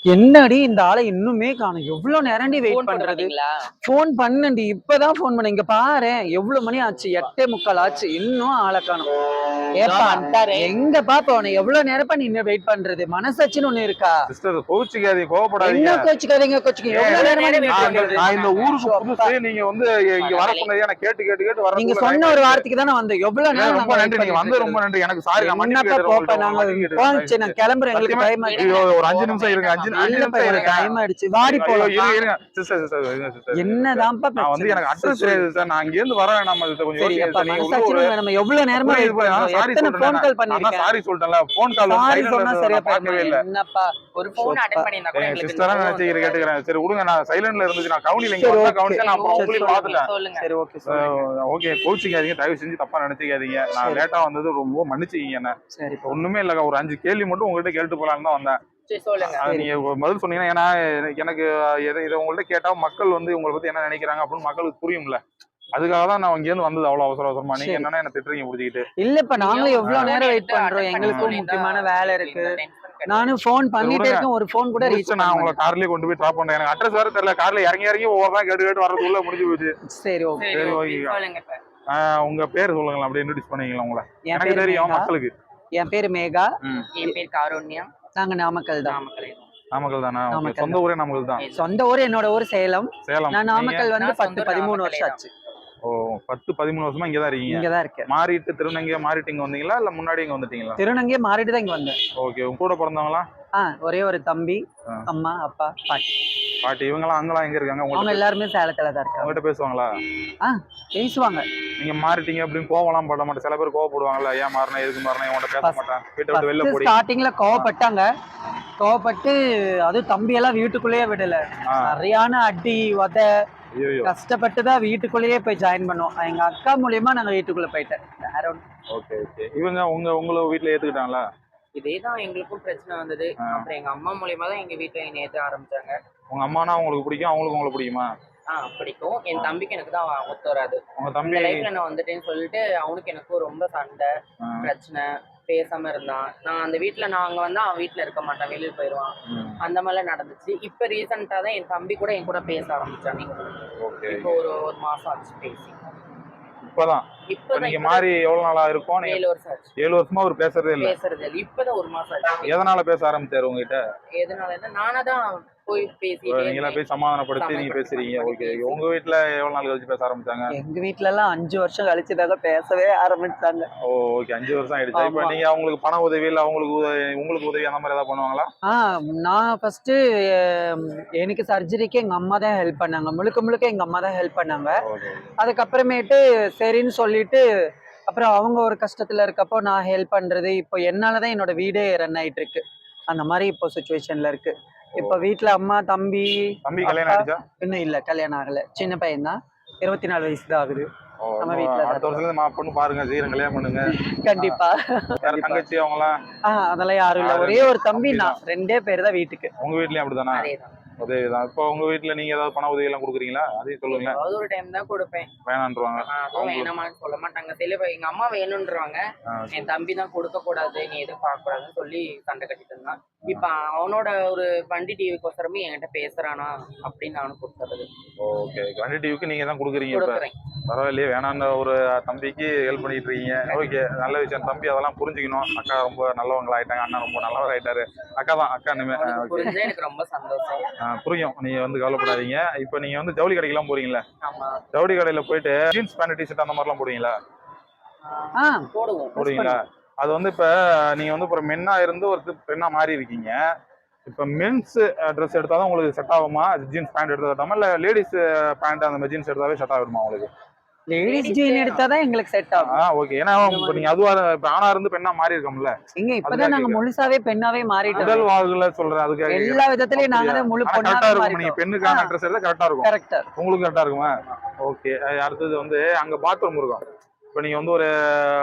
என்னடி இந்த ஆளை இன்னுமே காணும்? எவ்வளவு நேரம்டி வெயிட் ஃபோன் போட பண்றது? மாட்டீங்களா? ஃபோன் பண்ணேன்டி, இப்பதான் ஃபோன் பண்ணேன். இங்க பாரேன், எவ்வளவு மணி ஆச்சு? 8:45 ஆச்சு. இன்னும் ஆளை காணோம். இதோ ஏப்பா, வந்துட்டாரு. எங்கப்பா போன? எவ்வளவு நேரப்பா நின்னு வெயிட் பண்றது? மனசாட்சின்னு ஒண்ணு இருக்கா? சிஸ்டர் கோவிச்சுக்காதீங்க, கோவப்படாதீங்க. என்ன கோச்சுக்காதீங்க, கோச்சுக்க. எவ்வளவு நேரமா நேரம் நின்னுட்டு வெயிட் இருக்கிறது? நான் இந்த ஊருக்கு ஷோ, அப்பா. புதுசு. நீங்க வந்து இங்க வர சொன்னதே நான் கேட்டு கேட்டு கேட்டு நீங்க வரதுக்குள்ள சொன்ன டைம் ஒரு ஆயிடுச்சு. வார்த்தைக்கு தானே வந்தேன். எவ்வளவு நேரம் ரொம்ப நாங்க நன்றி. வெயிட் நீங்க பண்ணிட்டு வந்து ரொம்ப இருக்கிறது? நன்றி. எனக்கு சாரி, நான் மன்னிப்பு என்னப்பா கேட்டுறேன் போப்பா, உங்களுக்கு. நாங்க மன்னிப்பு கேட்டுறேன். போச்சு. நான் கிளம்புறேன். எங்களுக்கு சத்தியமா டைம் ஆயிடுச்சு. ஐயோ, ஒரு 5 நிமிஷம் இருங்க. 5 இல்லப்பா, நிமிஷம் எனக்கு இருங்க. டைம் ஆயிடுச்சு. வாடி ஐயோ, போலாம். இருங்க இருங்க. Sister sister. என்னதான்ப்பா நான் வந்து பிரச்சனை? எனக்கு சரி, அட்ரஸ் சொல்லு. தெரியாது சார். நான் இங்க இருந்து வர வேணாமா சார்? கொஞ்சம் சரி, யோசிங்க அப்பா சார். நீங்க உள்ள மனசாட்சின்னு ஒரு ஒண்ணு நம்ம எவ்வளவு நேரமா வெயிட் பண்றோம்? சாரி எத்தனை சொல்றேன். போன் கால் நான் பண்ணிருக்கேன்? சாரி சொல்லிட்டேன்ல. போன் கால் வந்து சாரி சைலண்ட்ல சொன்னா இருந்தது சரியா நான் பார்க்கவே போயிருமா? இல்ல. என்னப்பா? ஒரு ஃபோன் அட்டெண்ட் பண்ணியிருந்தா கூட எங்களுக்கு இந்த சிஸ்டரா கோவம் நினைச்சு வந்திருக்காது. கேட்டுக்கிறேன். சரி விடுங்க. நான் சைலண்ட்ல இருந்துச்சு. நான் கவுனில இங்க சரி, வந்தா ஓகே. கவனிச்சேன். நான் அப்புறம் சரி, உங்களையும் சொல்லுங்க. பார்த்துட்டேன். சொல்லுங்க. சரி, ஓகே, சொல்லுங்க. ஓகே, கோச்சிக்காதீங்க. தயவு செஞ்சு தப்பா நினைச்சுக்காதீங்க. நான் சரி. லேட்டா வந்தது ரொம்ப மன்னிச்சுக்கீங்க என்ன. சரிப்பா. ஒண்ணுமே இல்லக்கா. ஒரு 5 கேள்வி மட்டும் உங்ககிட்ட கேட்டு போலான்னு தான் வந்தேன். சரி சொல்லுங்க. அது சரி. நீங்க பதில் சொன்னீங்கன்னா, ஏன்னா எனக்கு இதை உங்கள்ட்ட கேட்டா மக்கள் வந்து உங்களை பத்தி என்ன நினைக்கிறாங்க அப்படின்னு மக்களுக்கு புரியும்ல. அதுக்காக தான் நான் இங்க இருந்து வந்தது அவ்வளவு அவசர அவசரமா. நீங்க சரி. என்னன்னா என்ன திட்டுறீங்க புடிச்சிக்கிட்டு. இல்லப்பா, நாங்களும் எவ்வளவு நேரம் வெயிட் எடுத்து பண்றோம். அட்டெண்ட் பண்ண எங்களுக்கும் சொல்லியிருந்தா முக்கியமான வேலை இருக்கு. இந்த டென்ஷன் கிடையாது. நானும் ஃபோன் சரி பண்ணிட்டே விடுங்க. இருக்கேன். ஒரு ஃபோன் கூட ரீச் முடிச்சு பண்ண நான் உங்களை மாட்டேன். கார்லயே கொண்டு போய் ட்ராப் பண்றேன். எனக்கு அட்ரஸ் வேற தெரியல. கார்ல இறங்கி இறங்கி ஒவ்வொரு கேட்டு கேட்டு வரதுக்குள்ள முடிஞ்சு போச்சு. சரி, ஓகே. சரி சரி, ஓகே. ஓகே. சொல்லுங்க இப்ப. உங்க பேர் சொல்லுங்களேன். அப்படியே இன்ட்ரோடியூஸ் பண்ணீங்களா உங்களை? என் எனக்கு பேரு தெரியும் மேகா. மக்களுக்கு. என் பேரு மேகா. என் பேர் காருண்யா. நாங்க நாமக்கல் தான். நாமக்கல். நாமக்கல் தானா? ஓகே. நாமக்கல் சொந்த தான். ஊரே நாமக்கல் தான். சொந்த ஊர் என்னோட ஊர் சேலம். சேலம். நான் நீங்க? நாமக்கல் வந்து நான் 10, சொந்த ஊர் 13 நாமக்கல்லே வருஷம் தான். ஆச்சு. ஓ, 10 13 வருஷமா இங்கதான் இருக்கீங்க. இங்கதான் இருக்கேன். மாறிட்டு திருநங்கையா மாறிட்டு இங்க வந்தீங்களா இல்ல முன்னாடி இங்க வந்துட்டீங்களா? திருநங்கையே மாறிட்டு தான் இங்க வந்தேன். ஓகே. உங்க கூட பிறந்தவங்களா? ஒரே ஒரு தம்பி, ஆ. அம்மா, அப்பா, பாட்டி. பாட்டி இவங்கலாம் அங்கெல்லாம் எங்க இருக்காங்க? அவங்க உங்கள்ட்ட எல்லாருமே சேலத்துல தான் இருக்காங்க. உங்ககிட்ட பேசுவாங்களா? பேசுவாங்க. நீங்க மாறிட்டீங்க அப்படின்னு கோவம்லாம் பட மாட்டேன். சில பேர் கோவப்படுவாங்கல்ல. ஏன் மாறினா எதுக்கு மாறினா உங்கள்ட்ட பேச மாட்டேன். வீட்டை விட்டு வெளில போடி. ஸ்டார்டிங்ல கோவப்பட்டாங்க. கோவப்பட்டு அதுவும் தம்பி எல்லாம் வீட்டுக்குள்ளேயே விடல. ஆ. சரியான அடி உத. ஐயோ. கஷ்டப்பட்டு தான் வீட்டுக்குள்ளேயே போய் ஜாயின் பண்ணோம். எங்க அக்கா மூலியமா நாங்க வீட்டுக்குள்ள போயிட்டேன். வேற ஒண்ணும். Okay okay. இவங்க உங்களை வீட்டுல ஏத்துக்கிட்டாங்களா? இதேதான் எங்களுக்கும் பிரச்சனை வந்தது. அப்புறம் எங்க அம்மா மூலியமா தான் எங்க வீட்டுல என்னை ஏத்த ஆரம்பிச்சாங்க. உங்க அம்மானா உங்களுக்கு பிடிக்கும், அவங்களுக்கு உங்களை பிடிக்குமா? பிடிக்கும். என் தம்பிக்கு எனக்கு தான் ஒத்து வராது. உங்க இந்த தம்பி? லைஃப்ல நான் வந்துட்டேன்னு சொல்லிட்டு அவனுக்கு எனக்கும் ரொம்ப சண்டை, பிரச்சனை, பேசாம இருந்தான். நான் அந்த வீட்டுல நான் அங்க வந்தா அவன் வீட்டுல இருக்க மாட்டான், வெளியில போயிடுவான். அந்த மாதிரிலாம் நடந்துச்சு. இப்ப ரீசெண்டா தான் என் தம்பி கூட என் கூட பேச ஆரம்பிச்சான். ஓகே. இப்போ ஒரு மாசம் ஆச்சு பேசி. இப்பதான் நீங்க மாறி எவ்வளவு நாளா இருக்கும்? 7 வருஷம் ஆச்சு. 7 வருஷமா அவர் பேசுறதே இல்ல. பேசுறது இல்ல. இப்பதான் ஒரு மாசம் ஆச்சு. எதனால பேச ஆரம்பிச்சாரு உங்ககிட்ட? எதனால நானா தான் போய் பேசிட்டே நீங்களா போய் சமாதானப்படுத்தி நீங்க பேசுறீங்க. ஓகே. உங்க வீட்டுல எவ்வளவு நாள் கழிச்சு பேச ஆரம்பிச்சாங்க? எங்க வீட்ல எல்லாம் 5 வருஷம் கழிச்சுதாங்க பேசவே ஆரம்பிச்சாங்க. ஓ, ஓகே. 5 வருஷம் ஆயிடுச்சு. இப்ப நீங்க அவங்களுக்கு பண உதவி இல்ல உங்களுக்கு உதவி அந்த மாதிரி ஏதாவது பண்ணுவாங்களா? நான் ஃபர்ஸ்ட் எனக்கு சர்ஜரிக்கு எங்க அம்மா தான் ஹெல்ப் பண்ணாங்க. முழுக்க முழுக்க எங்க அம்மா தான் ஹெல்ப் பண்ணாங்க. அதுக்கப்புறமேட்டு சரின்னு சொல்லிட்டு அப்புறம் அவங்க ஒரு கஷ்டத்துல இருக்கப்போ நான் ஹெல்ப் பண்றது. இப்போ என்னாலதான் என்னோட வீடே ரன் ஆயிட்டு இருக்கு. அந்த மாதிரி இப்போ சுச்சுவேஷன்ல இருக்கு. இப்ப வீட்டுல அம்மா, தம்பி கல்யாணம் ஆயிடுச்சா? இன்னும் இல்ல, கல்யாணம் ஆகல. சின்ன பையன் தான். 24 வயசு தான் ஆகுது. நம்ம வீட்டுல அடுத்த வருஷத்துல பொண்ணு பாருங்க. சீக்கிரம் கல்யாணம் பண்ணுங்க. கண்டிப்பா. தங்கச்சி அவங்களாம்? அதெல்லாம் யாரும் இல்ல. ஒரே ஒரு தம்பி, நான் 2 பேர் தான் வீட்டுக்கு. உங்க வீட்லயும் அப்படிதானா? அதேதான். இப்போ உங்க வீட்டுல நீங்க ஏதாவது பண உதவி எல்லாம் கொடுக்குறீங்களா? அதையும் சொல்லுங்களேன். ஏதாவது ஒரு டைம் தான் கொடுப்பேன். வேணான்றுவாங்க. வேணாமான்னு சொல்ல மாட்டாங்க. சில எங்க அம்மா வேணும்ன்றாங்க. என் தம்பி தான் கொடுக்க கூடாது, நீ எதுவும் பார்க்க கூடாதுன்னு சொல்லி சண்டை கட்டிட்டு இருந்தான். இப்ப அவனோட ஒரு வண்டி டிவிக்கோசரமே என்கிட்ட பேசுறானா அப்படின்னு நானும் கொடுத்துறது. ஓகே. வண்டி டிவிக்கு நீங்க தான் கொடுக்குறீங்க. இப்ப பரவாயில்லையே. வேணான்ற ஒரு தம்பிக்கு ஹெல்ப் பண்ணிட்டு இருக்கீங்க. ஓகே, நல்ல விஷயம். தம்பி அதெல்லாம் புரிஞ்சுக்கணும். அக்கா ரொம்ப நல்லவங்களா ஆயிட்டாங்க. அண்ணா ரொம்ப நல்லவர் ஆயிட்டாரு. அக்கா தான் அக்கா இனிமே. புரிஞ்சா எனக்கு ரொம்ப சந்தோஷம். புரியும். நீங்க வந்து கவலைப்படாதீங்க. இப்ப நீங்க வந்து ஜவுளி கடைக்கெல்லாம் போறீங்களா? ஆமா. ஜவுளி கடையில போயிட்டு ஜீன்ஸ் பேண்ட் டிஷர்ட் அந்த மாதிரிலாம் போடுவீங்களா? போடுவீங்களா? அது வந்து இப்ப நீங்க வந்து ஒரு மென்னா இருந்து ஒரு பெண்ணா மாறி இருக்கீங்க. இப்ப மென்ஸ் ட்ரெஸ் எடுத்தாதான் உங்களுக்கு செட் ஆகுமா? ஜீன்ஸ் பேண்ட் எடுத்தாமா இல்ல லேடிஸ் பேண்ட் அந்த மாதிரி ஜீன்ஸ் எடுத்தாவே செட் ஆகுமா உங்களுக்கு? லேடிஸ் ஜீன் எடுத்தாதான் எங்களுக்கு செட் ஆகும். ஓகே. ஏன்னா இப்ப நீங்க அதுவா இப்ப ஆணா இருந்து பெண்ணா மாறி இருக்கோம்ல. இப்பதான் நாங்க முழுசாவே பெண்ணாவே மாறிட்டோம். முதல் வாழ்வுல சொல்றேன். அதுக்கு எல்லா விதத்திலயும் நாங்க தான் முழு பொண்ணாவே இருக்கும். நீங்க பெண்ணுக்கான ட்ரெஸ் எடுத்தா கரெக்டா இருக்கும். கரெக்டா. உங்களுக்கு கரெக்டா இருக்குமா? ஓகே. அடுத்தது வந்து அங்க பாத்ரூம் இருக்கும். இப்ப நீங்க வந்து ஒரு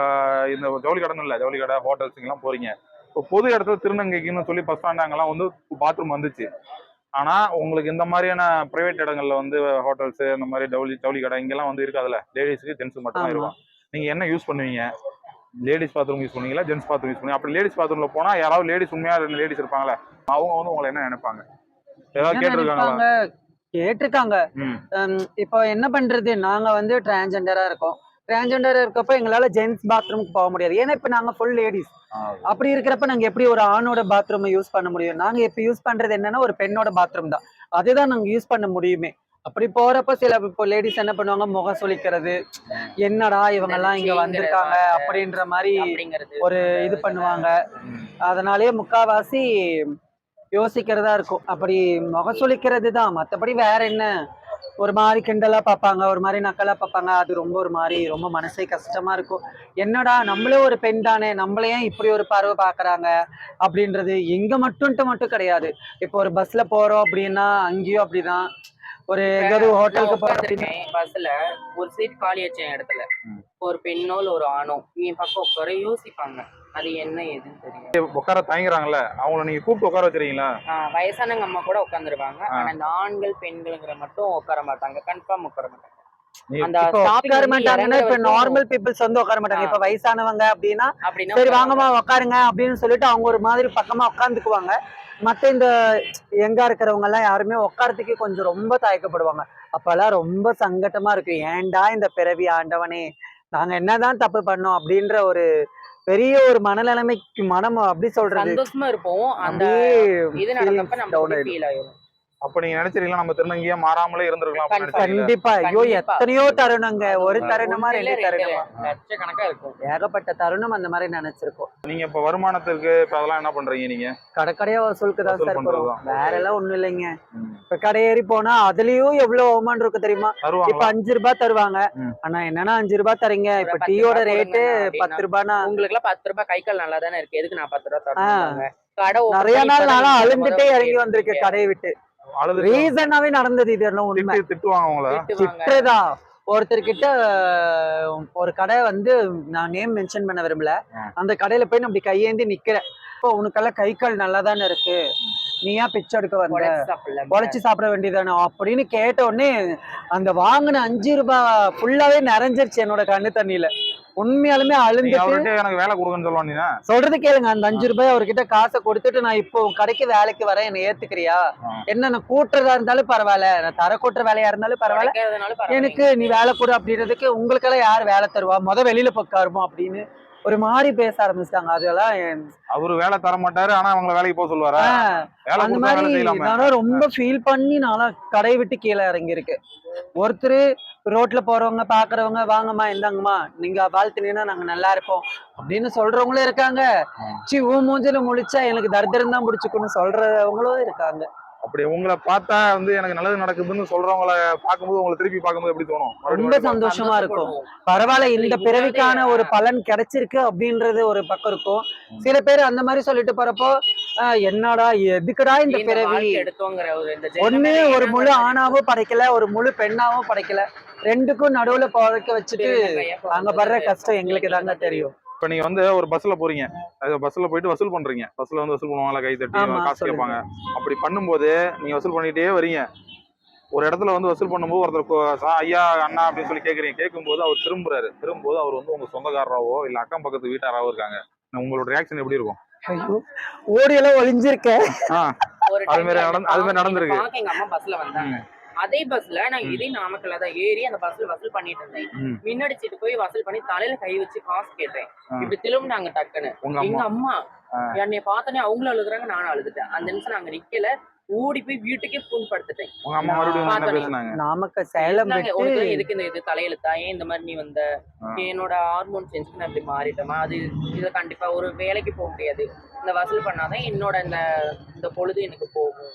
இந்த ஜவுளி கடைன்னு இல்ல, ஜவுளி கடை ஹோட்டல்ஸ் எல்லாம் போறீங்க. இப்போ பொது இடத்துல திருநங்கைக்குன்னு சொல்லி பஸ் ஸ்டாண்ட் அங்கெல்லாம் வந்து பாத்ரூம் வந்துச்சு. ஆனா உங்களுக்கு இந்த மாதிரியான பிரைவேட் இடங்கள்ல வந்து ஹோட்டல்ஸ் இந்த மாதிரி ஜவுளி கடை இங்கெல்லாம் வந்து இருக்காதுல்ல. லேடிஸ்க்கு ஜென்ஸ் மட்டும் தான் இருக்கும். நீங்க என்ன யூஸ் பண்ணுவீங்க? லேடிஸ் பாத்ரூம் யூஸ் பண்ணுவீங்களா, ஜென்ஸ் பாத்ரூம் யூஸ் பண்ணுவீங்க? அப்படி லேடிஸ் பாத்ரூம்ல போனா யாராவது லேடிஸ் உண்மையா 2 லேடிஸ் இருப்பாங்களே, அவங்க வந்து உங்களை என்ன நினைப்பாங்க? ஏதாவது என்ன கேட்டிருக்காங்களா? நினைப்பாங்க? கேட்டிருக்காங்க. ம். இப்போ என்ன பண்றது? நாங்க வந்து டிரான்ஸ்ஜெண்டரா இருக்கோம். டிரான்ஸ்ஜெண்டரா இருக்கப்ப எங்களால ஜென்ஸ் பாத்ரூம்க்கு போக முடியாது. ஏன்னா இப்ப நாங்க ஃபுல் லேடீஸ். ஆ, அப்படி இருக்கிறப்ப நாங்க எப்படி ஒரு ஆணோட பாத்ரூம் யூஸ் பண்ண முடியும்? நாங்க இப்ப யூஸ் பண்றது என்னன்னா ஒரு பெண்ணோட பாத்ரூம் தான். அதுதான் நாங்க யூஸ் பண்ண முடியுமே. அப்படி போறப்ப சில இப்போ லேடிஸ் என்ன பண்ணுவாங்க? முகம் சுளிக்கிறது. என்னடா இவங்க எல்லாம் இங்க நடிச்சேங்கிற வந்திருக்காங்க வார்த்தை அப்படின்ற மாதிரி அப்படிங்கிறது ஒரு அந்த இது பண்ணுவாங்க. ம். அதனாலேயே முக்காவாசி யோசிக்கிறதா இருக்கும். அப்படி முகம் சுளிக்கிறது தான். மத்தபடி வேற என்ன? ஒரு மாரி கிண்டலா பார்ப்பாங்க. ஒரு மாரி நக்கலா பார்ப்பாங்க. அது ரொம்ப ஒரு மாரி ரொம்ப மனசே கஷ்டமா இருக்கும். என்னடா நம்மளும் ஒரு பெண் தானே! நம்மள ஏன் இப்படி ஒரு பார்வை பார்க்குறாங்க? அப்படின்றது இங்க மட்டும் கிடையாது. இப்போ ஒரு பஸ்ல போறோம் அப்படின்னா, அங்கேயும் அப்படிதான். ஒரு இப்ப எங்கேயாவது நான் ஹோட்டலுக்கு போறோம் அப்படின்னா உட்காந்துருக்கேன் பஸ்ல, ஒரு சீட் காலி ஆச்சு என் இடத்துல. ம். ஒரு பெண்ணோ இல்ல ஒரு ஆணோ என் பக்கம் உட்கார யோசிப்பாங்க. அது என்ன ஏதுன்னு தெரியாது. உட்கார தயங்குறாங்கல்ல, அவங்கள நீங்க கூப்பிட்டு உட்கார வச்சிருக்கீங்களா? வயசானவங்க அம்மா கூட உட்காந்துருவாங்க. ஆ. ஆனா இந்த ஆண்கள் பெண்களுங்கிற மட்டும் உட்கார மாட்டாங்க. கன்ஃபார்ம் உட்கார மாட்டாங்க. நீ- அந்த இப்போ ஸ்டாப்பிங் உட்கார வந்து மாட்டாங்கன்னா, இறங்குற இப்ப வரைக்கும் நார்மல் பீப்புள்ஸ் வந்து உட்கார மாட்டாங்க. ஆ. இப்ப வயசானவங்க அப்படின்னா, அப்படின்னா சரி உட்காருவாங்க. வாங்கம்மா உட்காருங்க அப்படின்னு சொல்லிட்டு அவங்க ஒரு மாதிரி பக்கமா உட்காந்துக்குவாங்க. மத்த இந்த யங்கா இருக்கிறவங்க எல்லாம் யாருமே உட்காரத்துக்கே கொஞ்சம் ரொம்ப தயக்கப்படுவாங்க. அப்பெல்லாம் ரொம்ப சங்கட்டமா இருக்கும். ஏன்டா இந்த பிறவி ஆண்டவனே! நாங்க என்னதான் தப்பு பண்ணோம் அப்படின்ற ஒரு பெரிய ஒரு மனநிலைமைக்கு மனம் அப்படி சொல்றது. சந்தோஷமா இருப்போம். அந்த அப்படியே இது நடந்தப்ப feelings down நமக்கு ஆயிடும். ஃபீல் ஆயிரும். அப்ப நீங்க நினைச்சிருக்கீங்களா நம்ம திருநங்கையா மாறாமலே இருந்திருக்கலாம் அப்படின்னு கண்டிப்பா. நினைச்சிருக்கீங்களா? கண்டிப்பா. ஐயோ கண்டிப்பா. எத்தனையோ தருணங்க. ஒரு அது தருணமா, ஒண்ணு இல்ல, 2 ரெண்டு தருணமா. லட்சக்கணக்கா இருக்கும். ஏகப்பட்ட தருணம் அந்த மாதிரி நினைச்சிருக்கோம். நீங்க இப்ப வருமானத்திற்கு இப்ப அதெல்லாம் என்ன பண்றீங்க நீங்க? கடைக்கடையா வசூலுக்கு தான் வசூல் சார் போறோம். பண்றதுதான். வேற எல்லாம் ஒண்ணும் இல்லைங்க. ம். இப்ப கடையேறி போனா அதுலயும் எவ்வளவு அவமானம் இருக்கு தெரியுமா? இப்ப தருவாங்களா? 5 ரூபாய் தருவாங்க. ம். ஆனா என்னன்னா 5 ரூபாய் தரீங்க. ஒரு இப்ப 10 டீயோட ரூபாய் ரேட்டு கொடுங்கண்ணா அப்படின்னா, 10 ரூபாய்னா உங்களுக்கு எல்லாம் 10 ரூபாய் கை கால் நல்லா தானே இருக்கு. எதுக்கு நான் 10 ரூபாய் தரணும்பாங்க. கடை open நிறைய பண்ணி நாள் இப்பதான் நானும் நீங்க அழுந்துட்டே முத இறங்கி வந்திருக்கு கேட்டீங்க. கடையை விட்டு. அழுது ரீசனாவே நடந்தது இது எல்லாம் உண்மை. திட்டுவாங்க உங்களை? திட்டுவாங்க. திட்டுறதா ஒருத்தர்கிட்ட ஒரு கடை வந்து நான் நேம் மென்ஷன் பண்ண விரும்பல. அந்த கடையில போய் நான் அப்படி கையேந்தி நிக்கிறேன். இப்போ உனக்கெல்லாம் கை கால் நல்லா தானே இருக்கு, நீ ஏன் பிச்சை எடுக்க வந்த, உடைச்சு சாப்பிடலாம். உழைச்சு சாப்பிட வேண்டியதானே அப்படின்னு கேட்ட உடனே அந்த வாங்கின 5 ரூபாய் ஃபுல்லாவே நிறைஞ்சிருச்சு என்னோட கண்ணு தண்ணியில. உண்மையாலுமே நீங்க அழுந்துட்டு அவர்கிட்ட எனக்கு வேலை கொடுங்கன்னு சொல்லுவாங்க நீங்க? சொல்றது கேளுங்க. அந்த 5 ரூபாய் அவர்கிட்ட காசை கொடுத்துட்டு நான் இப்போ உன் கடைக்கு வேலைக்கு வரேன், என்னை ஏத்துக்கிறியா? என்ன நான் கூட்டுறதா இருந்தாலும் பரவாயில்ல, நான் தர கூட்டுற வேலையா இருந்தாலும் பரவாயில்ல, உடைக்கிறதுனால பரவாயில்ல. எனக்கு நீ வேலை கொடு அப்படின்றதுக்கு உங்களுக்கெல்லாம் யார் வேலை தருவா, வெளியில உட்காருமோ அப்படின்னு ஒரு மாதிரி பேச ஆரம்பிச்சிட்டாங்க. அதெல்லாம் அவரு வேலை தர மாட்டாரு, ஆனா அவங்கள வேலைக்கு போக சொல்லுவாரா? வேலை அந்த கொடுத்தா மாதிரி வேலை செய்யலாமே. நானும் ரொம்ப ஃபீல் பண்ணி நான்லாம் கடையை விட்டு கீழே இறங்கியிருக்கேன். ஒருத்தர் ரோட்ல போறவங்க பாக்குறவங்க வாங்கம்மா இந்தாங்கம்மா நீங்க வாழ்த்துனீங்கன்னா நாங்க நல்லா இருப்போம் அப்படின்னு சொல்றவங்களும் இருக்காங்க. உன் மூஞ்சில முழிச்சா எனக்கு தரித்திரம் தான் பிடிச்சுக்குன்னு சொல்றவங்களும் இருக்காங்க. அப்படி உங்களை பார்த்தா வந்து எனக்கு நல்லது நடக்குதுன்னு சொல்றவங்கள பார்க்கும்போது உங்களை திருப்பி பார்க்கும்போது எப்படி தோணும்? ரொம்ப சந்தோஷமா இருக்கும். பரவாயில்ல, இந்த பிறவிக்கான ஒரு பலன் கிடைச்சிருக்கு அப்படின்றது ஒரு பக்கம் இருக்கும். சில பேர் அந்த மாதிரி சொல்லிட்டு போறப்போ என்னடா எதுக்குடா இந்த பிறவி, ஒண்ணு ஒரு முழு ஆணாவும் படைக்கல, ஒரு முழு பெண்ணாவும் படைக்கல, ரெண்டுக்கும் நடுவுல படைக்க வச்சுட்டு அங்க படுற கஷ்டம் எங்களுக்கு தாங்க தெரியும். இப்ப நீங்க வந்து ஒரு பஸ்ல போறீங்க, பஸ்ல போயிட்டு வசூல் பண்றீங்க. பஸ்ல வந்து வசூல் பண்ணுவாங்களா, கை தட்டி ஆமா, காசு சொல்லுங்க. கேட்பாங்க. அப்படி பண்ணும்போது நீங்க வசூல் பண்ணிட்டே வரீங்க. ஒரு இடத்துல வந்து வசூல் பண்ணும்போது ஒருத்தர் ஐயா அண்ணா அப்படின்னு சொல்லி கேட்கும்போது அவர் திரும்பும்போது அவர் வந்து உங்க சொந்தக்காரராவோ இல்ல அக்கம் பக்கத்து வீட்டாராவோ இருக்காங்க. உங்களோட ரியாக்ஷன் எப்படி இருக்கும்? ஐயோ, ஓடியெல்லாம் ஒளிஞ்சிருக்கேன். அது மாதிரி நடந்திருக்கு. எங்க அம்மா பஸ்ல வந்தாங்க. அதே பஸ்ல நான் இதே நாமக்கல்ல தான் ஏறி அந்த பஸ்ல வசூல் பண்ணிட்டு இருந்தேன். முன்னாடி சீட்டு போய் வசூல் பண்ணி தலையில கை வச்சு காசு கேட்டேன். இப்படி திரும்பினாங்க டக்குன்னு. எங்க அம்மா என்னைய பார்த்தனே அவங்களும் அழுகுறாங்க, நானும் அழுதுட்டேன். அந்த நிமிஷம் நாங்க நிக்கல, ஓடி போய் வீட்டுக்கே போன் படுத்துட்டேன். உங்க அம்மா மறுபடியும் என்ன பேசுனாங்க? நாமக்கல் சேலம் உனக்கு எதுக்கு இந்த இது தலையெழுத்தா, ஏன் இந்த மாதிரி நீ வந்த, என்னோட ஹார்மோன் சேஞ்சுக்கு நான் இப்படி மாறிட்டேமா, அது இதை கண்டிப்பா ஒரு வேலைக்கு போக முடியாது, இந்த வசூல் பண்ணாதான் என்னோட இந்த பொழுது எனக்கு போகும்.